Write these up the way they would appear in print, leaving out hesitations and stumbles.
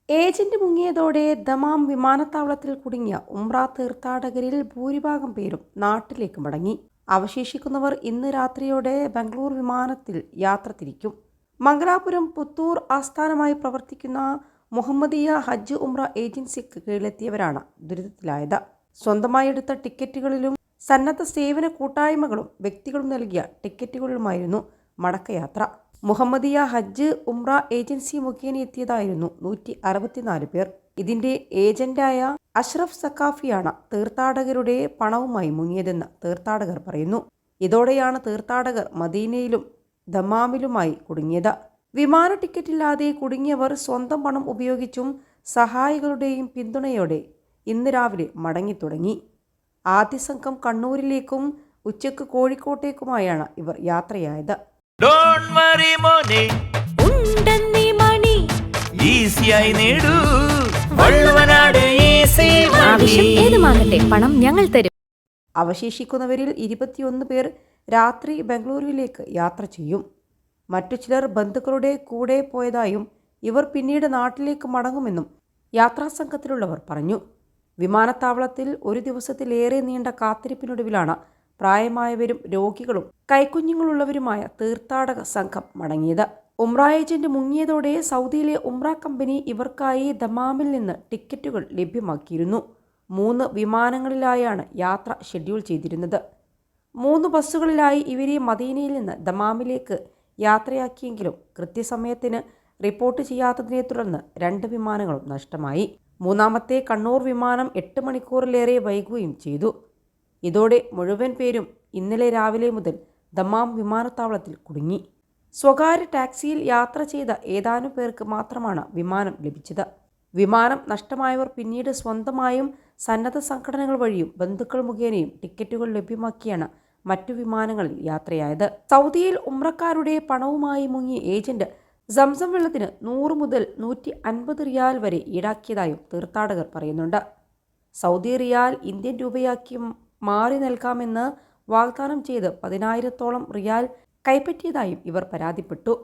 Agent മുങ്ങിയതോടെ Dammam വിമാനത്താവളത്തിൽ കുടുങ്ങിയ ഉംറ തീർത്ഥാടകരിൽ ഭൂരിഭാഗം പേരും നാട്ടിലേക്ക് മടങ്ങി. അവശേഷിക്കുന്നവർ ഇന്ന് രാത്രിയോടെ ബംഗളൂർ വിമാനത്തിൽ യാത്ര തിരിക്കും. മംഗലാപുരം പുത്തൂർ ആസ്ഥാനമായി പ്രവർത്തിക്കുന്ന മുഹമ്മദിയ ഹജ്ജ് ഉംറ ഏജൻസിക്ക് കീഴിലെത്തിയവരാണ് ദുരിതത്തിലായത്. സ്വന്തമായി എടുത്ത ടിക്കറ്റുകളിലും സന്നദ്ധ സേവന കൂട്ടായ്മകളും വ്യക്തികളും നൽകിയ ടിക്കറ്റുകളിലുമായിരുന്നു മടക്കയാത്ര. മുഹമ്മദിയ ഹജ്ജ് ഉംറ ഏജൻസി മുഖേന എത്തിയതായിരുന്നു 164 പേർ. ഇതിന്റെ ഏജന്റായ അഷ്റഫ് സക്കാഫിയാണ് തീർത്ഥാടകരുടെ പണവുമായി മുങ്ങിയതെന്ന് തീർത്ഥാടകർ പറയുന്നു. ഇതോടെയാണ് തീർത്ഥാടകർ മദീനയിലും ദമാമിലുമായി കുടുങ്ങിയത്. വിമാന ടിക്കറ്റില്ലാതെ കുടുങ്ങിയവർ സ്വന്തം പണം ഉപയോഗിച്ചും സഹായികളുടെയും പിന്തുണയോടെ ഇന്ന് രാവിലെ മടങ്ങിത്തുടങ്ങി. ആദ്യ സംഘം കണ്ണൂരിലേക്കും ഉച്ചയ്ക്ക് കോഴിക്കോട്ടേക്കുമായാണ് ഇവർ യാത്രയായത്. പണം ഞങ്ങൾ തരും. അവശേഷിക്കുന്നവരിൽ 21 പേർ രാത്രി ബംഗളൂരുവിലേക്ക് യാത്ര ചെയ്യും. മറ്റു ചിലർ ബന്ധുക്കളുടെ കൂടെ പോയതായും ഇവർ പിന്നീട് നാട്ടിലേക്ക് മടങ്ങുമെന്നും യാത്രാസംഘത്തിലുള്ളവർ പറഞ്ഞു. വിമാനത്താവളത്തിൽ ഒരു ദിവസത്തിലേറെ നീണ്ട കാത്തിരിപ്പിനൊടുവിലാണ് പ്രായമായവരും രോഗികളും കൈക്കുഞ്ഞുങ്ങളുള്ളവരുമായ തീർത്ഥാടക സംഘം മടങ്ങിയത്. ഉംറ ഏജന്റ് മുങ്ങിയതോടെ സൗദിയിലെ ഉംറ കമ്പനി ഇവർക്കായി ദമാമിൽ നിന്ന് ടിക്കറ്റുകൾ ലഭ്യമാക്കിയിരുന്നു. 3 വിമാനങ്ങളിലായാണ് യാത്ര ഷെഡ്യൂൾ ചെയ്തിരുന്നത്. 3 ബസ്സുകളിലായി ഇവരെ മദീനയിൽ നിന്ന് ദമാമിലേക്ക് യാത്രയാക്കിയെങ്കിലും കൃത്യസമയത്തിന് റിപ്പോർട്ട് ചെയ്യാത്തതിനെ തുടർന്ന് 2 വിമാനങ്ങളും നഷ്ടമായി. മൂന്നാമത്തെ കണ്ണൂർ വിമാനം 8 മണിക്കൂറിലേറെ വൈകുകയും ചെയ്തു. ഇതോടെ മുഴുവൻ പേരും ഇന്നലെ രാവിലെ മുതൽ ദമാം വിമാനത്താവളത്തിൽ കുടുങ്ങി. സ്വകാര്യ ടാക്സിയിൽ യാത്ര ചെയ്ത ഏതാനും പേർക്ക് മാത്രമാണ് വിമാനം ലഭിച്ചത്. വിമാനം നഷ്ടമായവർ പിന്നീട് സ്വന്തമായും സന്നദ്ധ സംഘടനകൾ വഴിയും ബന്ധുക്കൾ മുഖേനയും ടിക്കറ്റുകൾ ലഭ്യമാക്കിയാണ് മറ്റു വിമാനങ്ങളിൽ യാത്രയായത്. സൗദിയിൽ ഉംറക്കാരുടെ പണവുമായി മുങ്ങിയ ഏജന്റ് സംസം വെള്ളത്തിന് 100 മുതൽ 150 റിയാൽ വരെ ഈടാക്കിയതായും തീർത്ഥാടകർ പറയുന്നുണ്ട്. സൗദി റിയാൽ ഇന്ത്യൻ രൂപയാക്കി മാറി നൽകാമെന്ന് വാഗ്ദാനം ചെയ്ത് 10,000-ഓളം റിയാൽ കൈപ്പറ്റിയതായും ഇവർ പരാതിപ്പെട്ടു.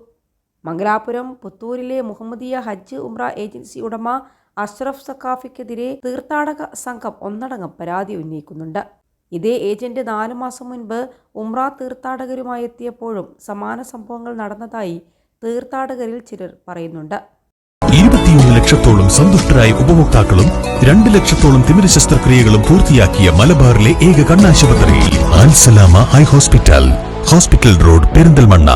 മംഗലാപുരം പുത്തൂരിലെ മുഹമ്മദിയ ഹജ്ജ് ഉംറ ഏജൻസി ഉടമ അഷ്റഫ് സക്കാഫിക്കെതിരെ തീർത്ഥാടക സംഘം ഒന്നടങ്കം പരാതി ഉന്നയിക്കുന്നുണ്ട്. ഇതേ ഏജന്റ് 4 മാസം മുൻപ് ഉംറ തീർത്ഥാടകരുമായി എത്തിയപ്പോഴും സമാന സംഭവങ്ങൾ നടന്നതായി തീർത്ഥാടകരിൽ ചിലർ പറയുന്നുണ്ട്. 21 ലക്ഷത്തോളം സന്തുഷ്ടരായ ഉപഭോക്താക്കളും 2 ലക്ഷത്തോളം തിമിര ശസ്ത്രക്രിയകളും പൂർത്തിയാക്കിയ മലബാറിലെ ഏക കണ്ണാശുപത്രി Al Salama eye hospital road Perinthalmanna.